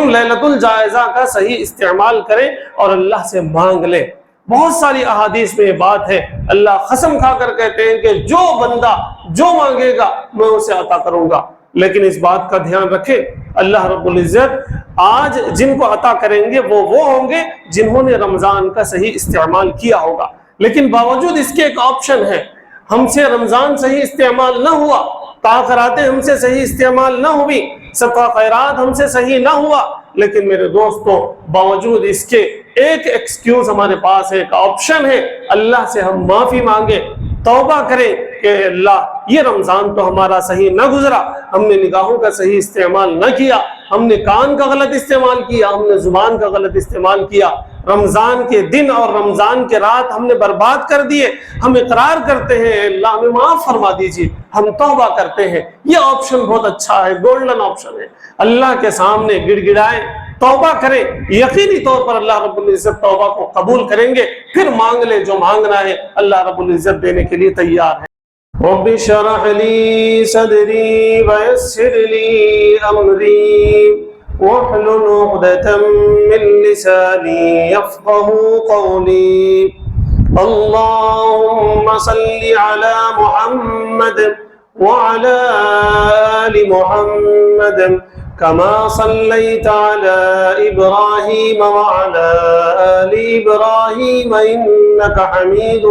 لیکن لیلۃ الجائزہ کا صحیح استعمال کریں اور اللہ سے مانگ لیں۔ بہت ساری احادیث میں یہ بات ہے، اللہ قسم کھا کر کہتے ہیں کہ جو بندہ جو مانگے گا میں اسے عطا کروں گا۔ لیکن اس بات کا دھیان رکھیں، اللہ رب العزت آج جن کو عطا کریں گے وہ ہوں گے جنہوں نے رمضان کا صحیح استعمال کیا ہوگا۔ لیکن باوجود اس کے ایک آپشن ہے، ہم سے رمضان صحیح استعمال نہ ہوا، تاخیراتیں ہم سے صحیح استعمال نہ ہوئی، صدقہ خیرات ہم سے صحیح نہ ہوا، لیکن میرے دوستو باوجود اس کے ایک ایکسکیوز ہمارے پاس ہے، ایک آپشن ہے، اللہ سے ہم معافی مانگیں، توبہ کریں کہ اللہ یہ رمضان تو ہمارا صحیح نہ گزرا، ہم نے نگاہوں کا صحیح استعمال نہ کیا، ہم نے کان کا غلط استعمال کیا، ہم نے زبان کا غلط استعمال کیا، رمضان کے دن اور رمضان کے رات ہم نے برباد کر دیے، ہم اقرار کرتے ہیں اللہ ہمیں معاف فرما دیجیے، ہم توبہ کرتے ہیں۔ یہ آپشن بہت اچھا ہے، گولڈن آپشن ہے، اللہ کے سامنے گڑ گڑائیں، توبہ کریں، یقینی طور پر اللہ رب العزت توبہ کو قبول کریں گے، پھر مانگ لے جو مانگنا ہے، اللہ رب العزت دینے کے لیے تیار ہے۔ رب اشرح لی صدری ویسر لی امری واحلل عقدۃ من لسانی یفقهوا قولی اللهم صل علی محمد وعلى آل محمد كما صليت على إبراهيم وعلى آل إبراهيم إنك حميد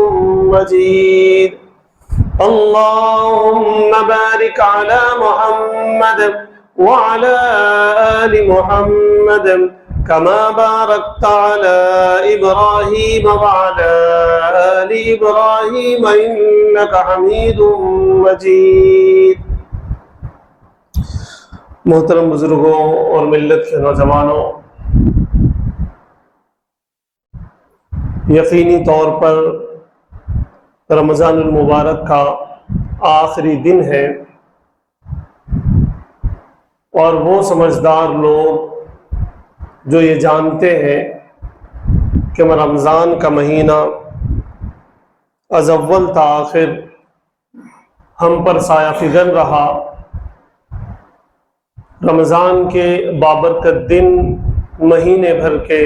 مجيد اللهم بارك على محمد وعلى آل محمد كما باركت على إبراهيم وعلى آل إبراهيم إنك حميد مجيد۔ محترم بزرگوں اور ملت کے نوجوانوں، یقینی طور پر رمضان المبارک کا آخری دن ہے، اور وہ سمجھدار لوگ جو یہ جانتے ہیں کہ رمضان کا مہینہ از اول تا آخر ہم پر سایہ فگن رہا، رمضان کے بابرکت دن مہینے بھر کے،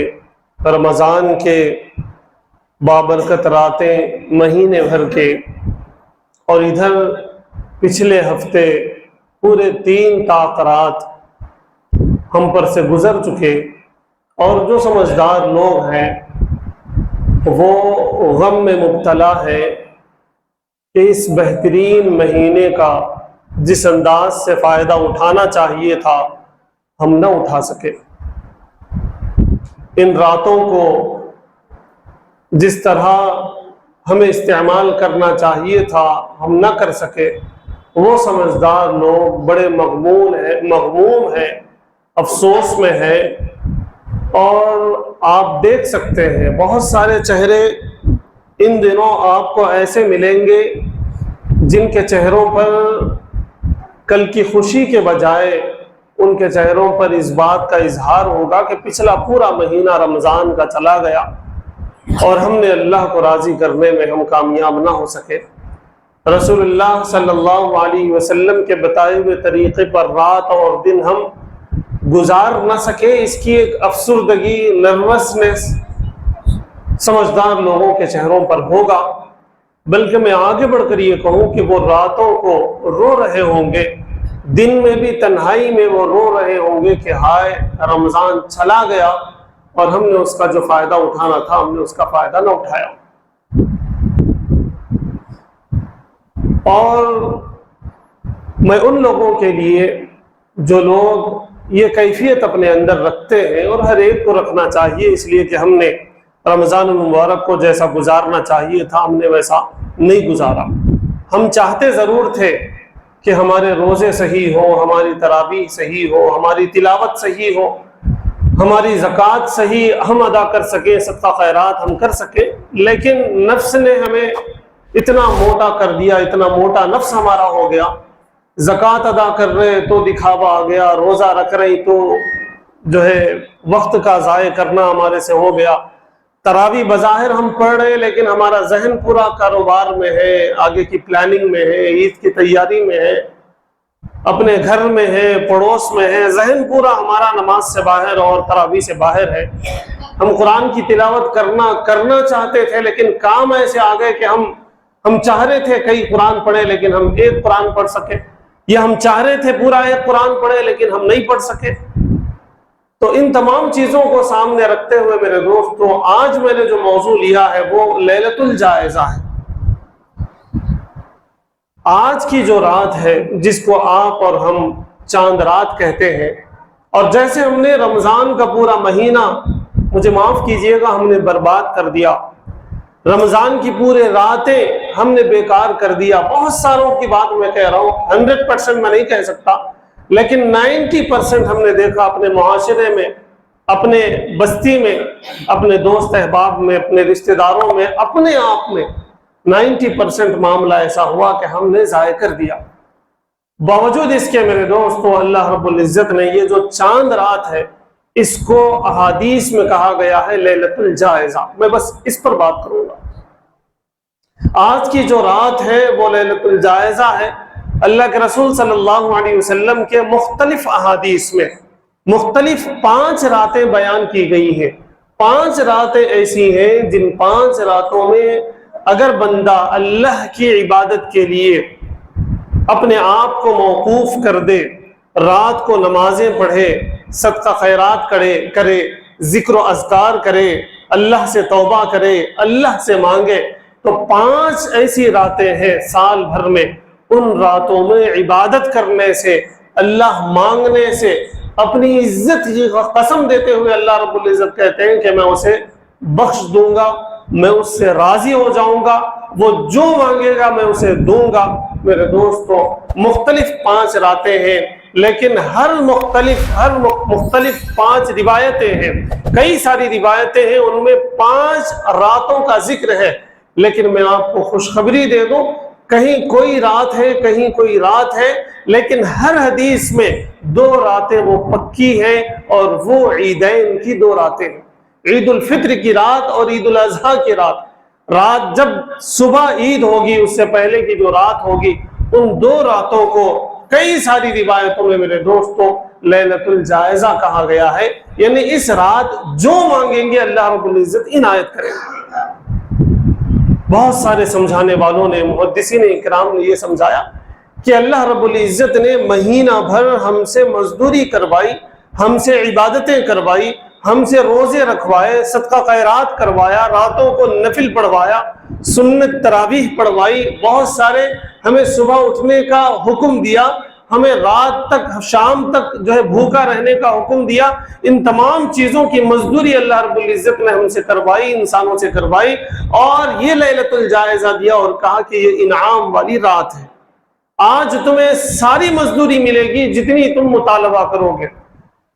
رمضان کے بابرکت راتیں مہینے بھر کے، اور ادھر پچھلے ہفتے پورے 3 تاخیرات ہم پر سے گزر چکے، اور جو سمجھدار لوگ ہیں وہ غم میں مبتلا ہے کہ اس بہترین مہینے کا جس انداز سے فائدہ اٹھانا چاہیے تھا ہم نہ اٹھا سکے، ان راتوں کو جس طرح ہمیں استعمال کرنا چاہیے تھا ہم نہ کر سکے۔ وہ سمجھدار لوگ بڑے مغموم ہیں، افسوس میں ہیں، اور آپ دیکھ سکتے ہیں بہت سارے چہرے ان دنوں آپ کو ایسے ملیں گے جن کے چہروں پر کل کی خوشی کے بجائے ان کے چہروں پر اس بات کا اظہار ہوگا کہ پچھلا پورا مہینہ رمضان کا چلا گیا اور ہم نے اللہ کو راضی کرنے میں ہم کامیاب نہ ہو سکے۔ رسول اللہ صلی اللہ علیہ وسلم کے بتائے ہوئے طریقے پر رات اور دن ہم گزار نہ سکے، اس کی ایک افسردگی، نروسنس سمجھدار لوگوں کے چہروں پر ہوگا۔ بلکہ میں آگے بڑھ کر یہ کہوں کہ وہ راتوں کو رو رہے ہوں گے، دن میں بھی تنہائی میں وہ رو رہے ہوں گے کہ ہائے رمضان چلا گیا اور ہم نے اس کا جو فائدہ اٹھانا تھا ہم نے اس کا فائدہ نہ اٹھایا۔ اور میں ان لوگوں کے لیے جو لوگ یہ کیفیت اپنے اندر رکھتے ہیں، اور ہر ایک کو رکھنا چاہیے، اس لیے کہ ہم نے رمضان المبارک کو جیسا گزارنا چاہیے تھا ہم نے ویسا نہیں گزارا۔ ہم چاہتے ضرور تھے کہ ہمارے روزے صحیح ہوں، ہماری تراویح صحیح ہو، ہماری تلاوت صحیح ہو، ہماری زکوٰۃ صحیح ہم ادا کر سکیں، صدقہ خیرات ہم کر سکیں، لیکن نفس نے ہمیں اتنا موٹا کر دیا، اتنا موٹا نفس ہمارا ہو گیا، زکوٰۃ ادا کر رہے تو دکھاوا آ گیا، روزہ رکھ رہی تو جو ہے وقت کا ضائع کرنا ہمارے سے ہو گیا، تراویح بظاہر ہم پڑھ رہے لیکن ہمارا ذہن پورا کاروبار میں ہے، آگے کی پلاننگ میں ہے، عید کی تیاری میں ہے، اپنے گھر میں ہے، پڑوس میں ہے، ذہن پورا ہمارا نماز سے باہر اور تراویح سے باہر ہے. ہم قرآن کی تلاوت کرنا چاہتے تھے، لیکن کام ایسے آ گئے کہ ہم چاہ رہے تھے کئی قرآن پڑھیں لیکن ہم ایک قرآن پڑھ سکے، یا ہم چاہ رہے تھے پورا ایک قرآن پڑھیں لیکن ہم نہیں پڑھ سکے. تو ان تمام چیزوں کو سامنے رکھتے ہوئے میرے دوستوں، آج میں نے جو موضوع لیا ہے وہ لیلۃ الجائزہ ہے. آج کی جو رات ہے جس کو آپ اور ہم چاند رات کہتے ہیں، اور جیسے ہم نے رمضان کا پورا مہینہ، مجھے معاف کیجئے گا، ہم نے برباد کر دیا. رمضان کی پورے راتیں ہم نے بیکار کر دیا. بہت ساروں کی بات میں کہہ رہا ہوں، 100% میں نہیں کہہ سکتا، لیکن 90% ہم نے دیکھا اپنے معاشرے میں، اپنے بستی میں، اپنے دوست احباب میں، اپنے رشتہ داروں میں، اپنے آپ میں 90% معاملہ ایسا ہوا کہ ہم نے ضائع کر دیا. باوجود اس کے میرے دوستو، اللہ رب العزت نے یہ جو چاند رات ہے اس کو احادیث میں کہا گیا ہے لیلۃ الجائزہ. میں بس اس پر بات کروں گا. آج کی جو رات ہے وہ لیلۃ الجائزہ ہے. اللہ کے رسول صلی اللہ علیہ وسلم کے مختلف احادیث میں مختلف 5 راتیں بیان کی گئی ہیں. 5 راتیں ایسی ہیں جن 5 راتوں میں اگر بندہ اللہ کی عبادت کے لیے اپنے آپ کو موقوف کر دے، رات کو نمازیں پڑھے، صدقہ خیرات کرے، ذکر و اذکار کرے، اللہ سے توبہ کرے، اللہ سے مانگے، تو 5 ایسی راتیں ہیں سال بھر میں. ان راتوں میں عبادت کرنے سے، اللہ مانگنے سے، اپنی عزت کی قسم دیتے ہوئے اللہ رب العزت کہتے ہیں کہ میں اسے بخش دوں گا، میں اس سے راضی ہو جاؤں گا، وہ جو مانگے گا میں اسے دوں گا. میرے دوستو، مختلف 5 راتیں ہیں، لیکن ہر مختلف 5 روایتیں ہیں. کئی ساری روایتیں ہیں، ان میں 5 راتوں کا ذکر ہے. لیکن میں آپ کو خوشخبری دے دوں، کہیں کوئی رات ہے، کہیں کوئی رات ہے، لیکن ہر حدیث میں 2 راتیں وہ پکی ہیں، اور وہ عیدین کی 2 راتیں ہیں. عید الفطر کی رات اور عید الاضحیٰ کی رات. رات جب صبح عید ہوگی، اس سے پہلے کی جو رات ہوگی، ان 2 راتوں کو کئی ساری روایتوں میں میرے دوستوں لیلۃ الجائزہ کہا گیا ہے. یعنی اس رات جو مانگیں گے اللہ رب العزت عنایت کرے گا. بہت سارے سمجھانے والوں نے، محدثین اکرام نے یہ سمجھایا کہ اللہ رب العزت نے مہینہ بھر ہم سے مزدوری کروائی، ہم سے عبادتیں کروائی، ہم سے روزے رکھوائے، صدقہ خیرات کروایا، راتوں کو نفل پڑھوایا، سنت تراویح پڑھوائی، بہت سارے ہمیں صبح اٹھنے کا حکم دیا، ہمیں رات تک، شام تک جو ہے بھوکا رہنے کا حکم دیا. ان تمام چیزوں کی مزدوری اللہ رب العزت نے ہم سے کروائی، انسانوں سے کروائی، اور یہ لیلۃ الجائزہ دیا اور کہا کہ یہ انعام والی رات ہے. آج تمہیں ساری مزدوری ملے گی جتنی تم مطالبہ کرو گے.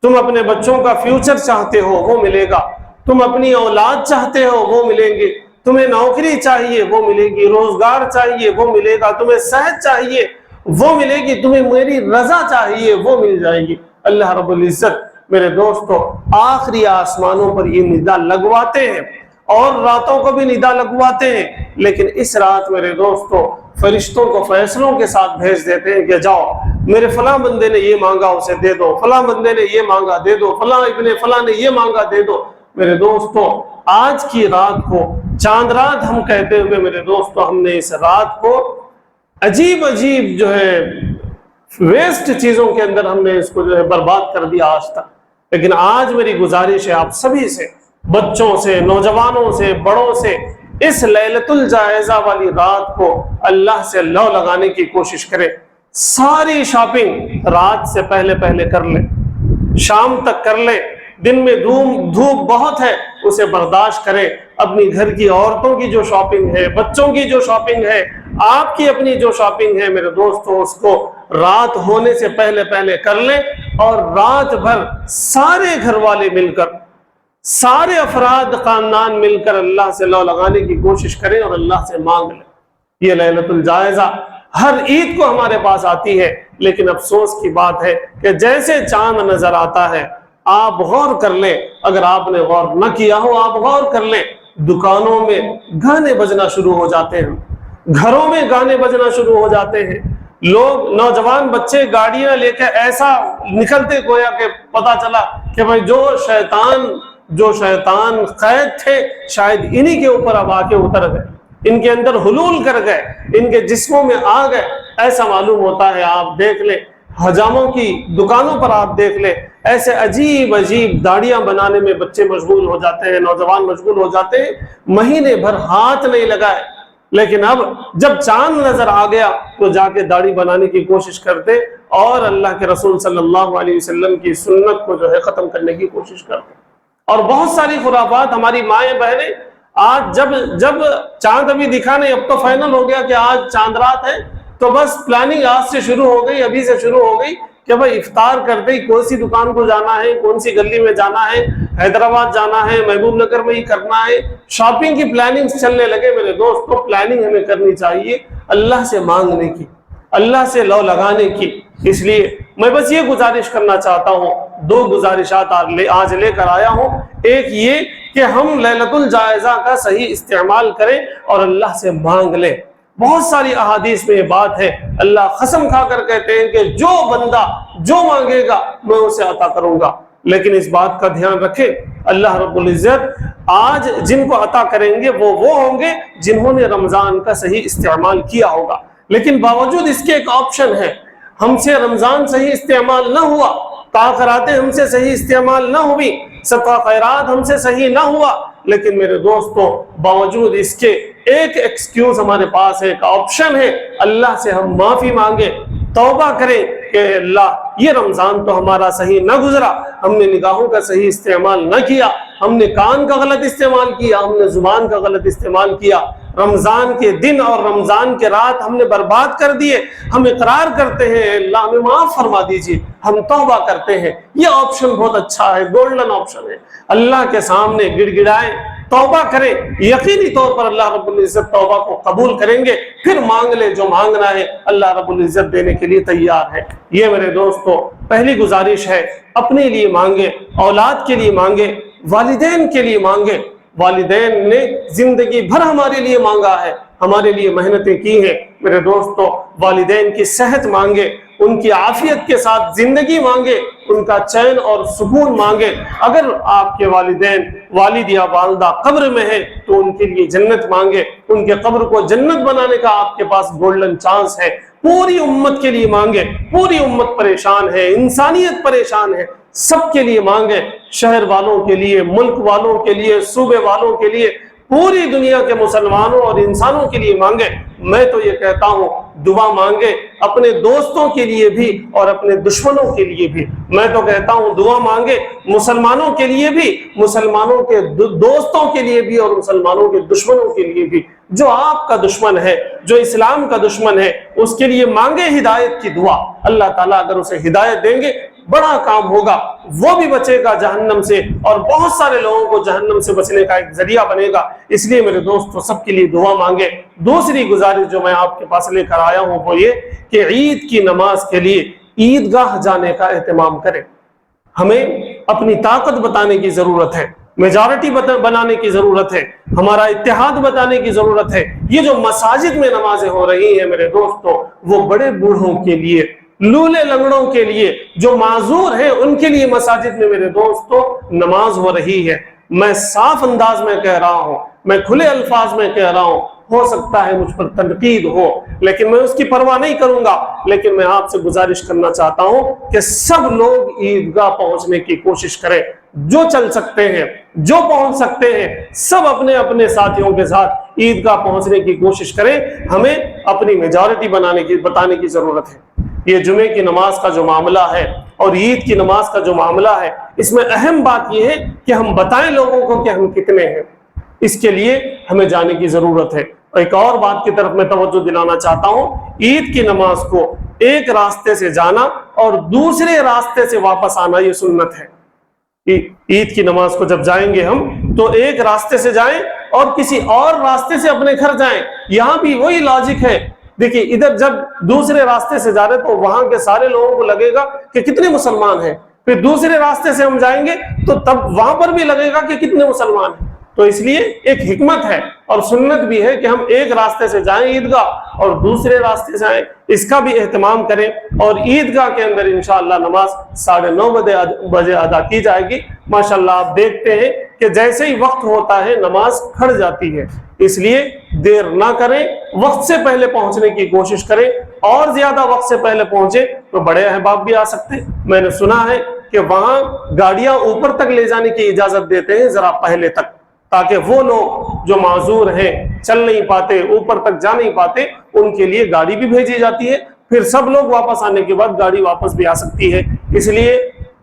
تم اپنے بچوں کا فیوچر چاہتے ہو وہ ملے گا، تم اپنی اولاد چاہتے ہو وہ ملیں گے، تمہیں نوکری چاہیے وہ ملے گی، روزگار چاہیے وہ ملے گا، تمہیں صحت چاہیے وہ ملے گی، تمہیں میری رضا چاہیے وہ مل جائے گی. اللہ رب العزت میرے دوستو آخری آسمانوں پر یہ ندا لگواتے ہیں، اور راتوں کو بھی ندا لگواتے ہیں، لیکن اس رات میرے دوستو فرشتوں کو فیصلوں کے ساتھ بھیج دیتے ہیں کہ جاؤ، میرے فلاں بندے نے یہ مانگا اسے دے دو، فلاں بندے نے یہ مانگا دے دو، فلاں ابن فلاں نے یہ مانگا دے دو. میرے دوستو آج کی رات کو چاند رات ہم کہتے ہوئے میرے دوستو ہم نے اس رات کو عجیب جو ہے ویسٹ چیزوں کے اندر ہم نے اس کو جو ہے برباد کر دیا آج تک. لیکن آج میری گزارش ہے آپ سبھی سے، بچوں سے، نوجوانوں سے، بڑوں سے، اس لیلۃ الجائزہ والی رات کو اللہ سے لو لگانے کی کوشش کریں. ساری شاپنگ رات سے پہلے کر لیں، شام تک کر لیں. دن میں دھوپ بہت ہے، اسے برداشت کریں. اپنی گھر کی عورتوں کی جو شاپنگ ہے، بچوں کی جو شاپنگ ہے، آپ کی اپنی جو شاپنگ ہے میرے دوستو، اس کو رات ہونے سے پہلے کر لیں، اور رات بھر سارے گھر والے مل کر، سارے افراد خاندان مل کر اللہ سے لو لگانے کی کوشش کریں اور اللہ سے مانگ لیں. یہ لیلۃ الجائزہ ہر عید کو ہمارے پاس آتی ہے، لیکن افسوس کی بات ہے کہ جیسے چاند نظر آتا ہے، آپ غور کر لیں، اگر آپ نے غور نہ کیا ہو آپ غور کر لیں، دکانوں میں گانے بجنا شروع ہو جاتے ہیں، گھروں میں گانے بجنا شروع ہو جاتے ہیں، لوگ نوجوان بچے گاڑیاں لے کے ایسا نکلتے گویا کہ پتا چلا کہ بھائی جو شیطان قید تھے شاید انہی کے اوپر اب آ کے اتر گئے، ان کے اندر حلول کر گئے، ان کے جسموں میں آ گئے، ایسا معلوم ہوتا ہے۔ آپ دیکھ لیں حجاموں کی دکانوں پر، آپ دیکھ لیں ایسے عجیب عجیب داڑیاں بنانے میں بچے مشغول ہو جاتے ہیں، نوجوان مشغول ہو جاتے ہیں، مہینے بھر ہاتھ نہیں لگائے، لیکن اب جب چاند نظر آ گیا تو جا کے داڑھی بنانے کی کوشش کرتے اور اللہ کے رسول صلی اللہ علیہ وسلم کی سنت کو جو ہے ختم کرنے کی کوشش کرتے۔ اور بہت ساری خرافات ہماری مائیں بہنیں آج جب چاند ابھی دکھا نہیں، اب تو فائنل ہو گیا کہ آج چاند رات ہے، تو بس پلاننگ آج سے شروع ہو گئی، ابھی سے شروع ہو گئی کہ بھائی افطار کرتے ہی کون سی دکان کو جانا ہے، کون سی گلی میں جانا ہے، حیدرآباد جانا ہے، محبوب نگر میں ہی کرنا ہے، شاپنگ کی پلاننگ چلنے لگے۔ میرے دوستو پلاننگ ہمیں کرنی چاہیے اللہ سے مانگنے کی، اللہ سے لو لگانے کی۔ اس لیے میں بس یہ گزارش کرنا چاہتا ہوں، دو گزارشات آج لے کر آیا ہوں۔ ایک یہ کہ ہم لیلۃ الجائزہ کا صحیح استعمال کریں اور اللہ سے مانگ لیں۔ بہت ساری احادیث میں یہ بات ہے، اللہ قسم کھا کر کہتے ہیں کہ جو بندہ جو مانگے گا میں اسے عطا کروں گا۔ لیکن اس بات کا دھیان رکھیں، اللہ رب العزت آج جن کو عطا کریں گے وہ ہوں گے جنہوں نے رمضان کا صحیح استعمال کیا ہوگا۔ لیکن باوجود اس کے ایک آپشن ہے، ہم سے رمضان صحیح استعمال نہ ہوا، تاخیراتیں ہم سے صحیح استعمال نہ ہوئی، صدقہ خیرات ہم سے صحیح نہ ہوا، لیکن میرے دوستو باوجود اس کے ایک ایکسکیوز ہمارے پاس ہے، ایک آپشن ہے، اللہ سے ہم معافی مانگیں، توبہ کریں کہ اللہ یہ رمضان تو ہمارا صحیح نہ گزرا، ہم نے نگاہوں کا صحیح استعمال نہ کیا، ہم نے کان کا غلط استعمال کیا، ہم نے زبان کا غلط استعمال کیا، رمضان کے دن اور رمضان کے رات ہم نے برباد کر دیے، ہم اقرار کرتے ہیں اللہ ہمیں معاف فرما دیجیے، ہم توبہ کرتے ہیں۔ یہ آپشن بہت اچھا ہے، گولڈن آپشن ہے، اللہ کے سامنے گڑ گڑائیں، توبہ کریں، یقینی طور پر اللہ رب العزت توبہ کو قبول کریں گے، پھر مانگ لے جو مانگنا ہے، اللہ رب العزت دینے کے لیے تیار ہے۔ یہ میرے دوستو پہلی گزارش ہے، اپنے لیے مانگے، اولاد کے لیے مانگے، والدین کے لیے مانگے۔ والدین نے زندگی بھر ہمارے لیے مانگا ہے، ہمارے لیے محنتیں کی ہیں۔ میرے دوستو والدین کی صحت مانگے، ان کی عافیت کے ساتھ زندگی مانگے، ان کا چین اور سکون مانگے۔ اگر آپ کے والد یا والدہ قبر میں ہیں تو ان کے لیے جنت مانگے، ان کے قبر کو جنت بنانے کا آپ کے پاس گولڈن چانس ہے۔ پوری امت کے لیے مانگے، پوری امت پریشان ہے، انسانیت پریشان ہے، سب کے لیے مانگے، شہر والوں کے لیے، ملک والوں کے لیے، صوبے والوں کے لیے، پوری دنیا کے مسلمانوں اور انسانوں کے لیے مانگے۔ میں تو یہ کہتا ہوں دعا مانگے اپنے دوستوں کے لیے بھی اور اپنے دشمنوں کے لیے بھی۔ میں تو کہتا ہوں دعا مانگے مسلمانوں کے لیے بھی، مسلمانوں کے دوستوں کے لیے بھی اور مسلمانوں کے دشمنوں کے لیے بھی۔ جو آپ کا دشمن ہے، جو اسلام کا دشمن ہے، اس کے لیے مانگے ہدایت کی دعا۔ اللہ تعالیٰ اگر اسے ہدایت دیں گے بڑا کام ہوگا، وہ بھی بچے گا جہنم سے اور بہت سارے لوگوں کو جہنم سے بچنے کا ایک ذریعہ بنے گا۔ اس لیے میرے دوستو سب کے لیے دعا مانگے۔ دوسری گزارش جو میں آپ کے پاس لے کر آیا ہوں وہ یہ کہ عید کی نماز کے لیے عیدگاہ جانے کا اہتمام کریں۔ ہمیں اپنی طاقت بتانے کی ضرورت ہے، میجارٹی بنانے کی ضرورت ہے، ہمارا اتحاد بتانے کی ضرورت ہے۔ یہ جو مساجد میں نمازیں ہو رہی ہیں میرے دوستو، وہ بڑے بوڑھوں کے لیے، لولے لنگڑوں کے لیے، جو معذور ہیں ان کے لیے مساجد میں میرے دوستو نماز ہو رہی ہے۔ میں صاف انداز میں کہہ رہا ہوں، میں کھلے الفاظ میں کہہ رہا ہوں، ہو سکتا ہے مجھ پر تنقید ہو لیکن میں اس کی پرواہ نہیں کروں گا، لیکن میں آپ سے گزارش کرنا چاہتا ہوں کہ سب لوگ عیدگاہ پہنچنے کی کوشش کریں، جو چل سکتے ہیں، جو پہنچ سکتے ہیں، سب اپنے اپنے ساتھیوں کے ساتھ عیدگاہ پہنچنے کی کوشش کریں۔ ہمیں اپنی میجارٹی بتانے کی ضرورت ہے۔ یہ جمعے کی نماز کا جو معاملہ ہے اور عید کی نماز کا جو معاملہ ہے، اس میں اہم بات یہ ہے کہ ہم بتائیں لوگوں کو کہ ہم کتنے ہیں، اس کے لیے ہمیں جانے کی ضرورت ہے۔ ایک اور بات کی طرف میں توجہ دلانا چاہتا ہوں، عید کی نماز کو ایک راستے سے جانا اور دوسرے راستے سے واپس آنا یہ سنت ہے۔ عید کی نماز کو جب جائیں گے ہم تو ایک راستے سے جائیں اور کسی اور راستے سے اپنے گھر جائیں۔ یہاں بھی وہی لاجک ہے، دیکھیے ادھر جب دوسرے راستے سے جا رہے تو وہاں کے سارے لوگوں کو لگے گا کہ کتنے مسلمان ہیں، پھر دوسرے راستے سے ہم جائیں گے تو تب وہاں پر بھی لگے گا کہ کتنے مسلمان ہیں۔ تو اس لیے ایک حکمت ہے اور سنت بھی ہے کہ ہم ایک راستے سے جائیں عیدگاہ اور دوسرے راستے سے آئیں، اس کا بھی اہتمام کریں۔ اور عیدگاہ کے اندر انشاءاللہ نماز 9:30 بجے ادا کی جائے گی۔ ماشاءاللہ آپ دیکھتے ہیں کہ جیسے ہی وقت ہوتا ہے نماز کھڑ جاتی ہے، اس لیے دیر نہ کریں، وقت سے پہلے پہنچنے کی کوشش کریں، اور زیادہ وقت سے پہلے پہنچے تو بڑے احباب بھی آ سکتے ہیں۔ میں نے سنا ہے کہ وہاں گاڑیاں اوپر تک لے جانے کی اجازت دیتے ہیں ذرا پہلے تک، تاکہ وہ لوگ جو معذور ہیں، چل نہیں پاتے، اوپر تک جا نہیں پاتے، ان کے لیے گاڑی بھی بھیجی جاتی ہے، پھر سب لوگ واپس آنے کے بعد گاڑی واپس بھی آ سکتی ہے۔ اس لیے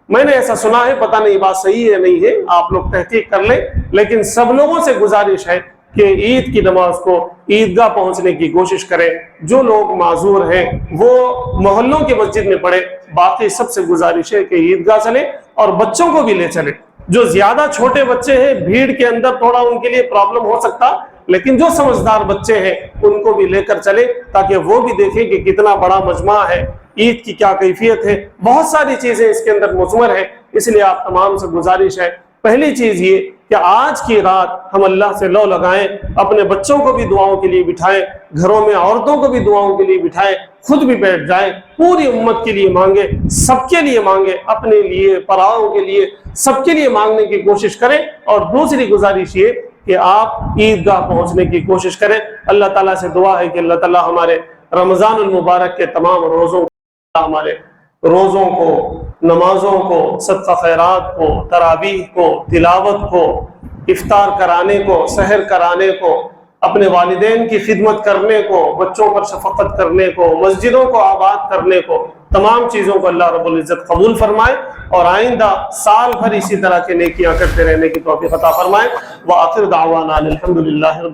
میں نے ایسا سنا ہے، پتہ نہیں بات صحیح ہے نہیں ہے، آپ لوگ تحقیق کر لیں، لیکن سب لوگوں سے گزارش ہے کہ عید کی نماز کو عیدگاہ پہنچنے کی کوشش کریں۔ جو لوگ معذور ہیں وہ محلوں کی مسجد میں پڑھیں، باقی سب سے گزارش ہے کہ عیدگاہ چلیں اور بچوں کو بھی لے چلیں۔ جو زیادہ چھوٹے بچے ہیں بھیڑ کے اندر تھوڑا ان کے لیے پرابلم ہو سکتا، لیکن جو سمجھدار بچے ہیں ان کو بھی لے کر چلے، تاکہ وہ بھی دیکھیں کہ کتنا بڑا مجمع ہے، عید کی کیا کیفیت ہے، بہت ساری چیزیں اس کے اندر مضمر ہیں۔ اس لیے آپ تمام سے گزارش ہے، پہلی چیز یہ کہ آج کی رات ہم اللہ سے لو لگائیں، اپنے بچوں کو بھی دعاؤں کے لیے بٹھائیں، گھروں میں عورتوں کو بھی دعاؤں کے لیے بٹھائیں، خود بھی بیٹھ جائیں، پوری امت کے لیے مانگیں، سب کے لیے مانگیں، اپنے لیے، پراؤں کے لیے، سب کے لیے مانگنے کی کوشش کریں۔ اور دوسری گزارش یہ کہ آپ عیدگاہ پہنچنے کی کوشش کریں۔ اللہ تعالیٰ سے دعا ہے کہ اللہ تعالیٰ ہمارے رمضان المبارک کے تمام روزوں، ہمارے روزوں کو، نمازوں کو، صدقہ خیرات کو، تراویح کو، تلاوت کو، افطار کرانے کو، سحر کرانے کو، اپنے والدین کی خدمت کرنے کو، بچوں پر شفقت کرنے کو، مسجدوں کو آباد کرنے کو، تمام چیزوں کو اللہ رب العزت قبول فرمائے اور آئندہ سال بھر اسی طرح کے نیکیاں کرتے رہنے کی توفیق عطا فرمائے۔ وآخر دعوانا الحمدللہ رب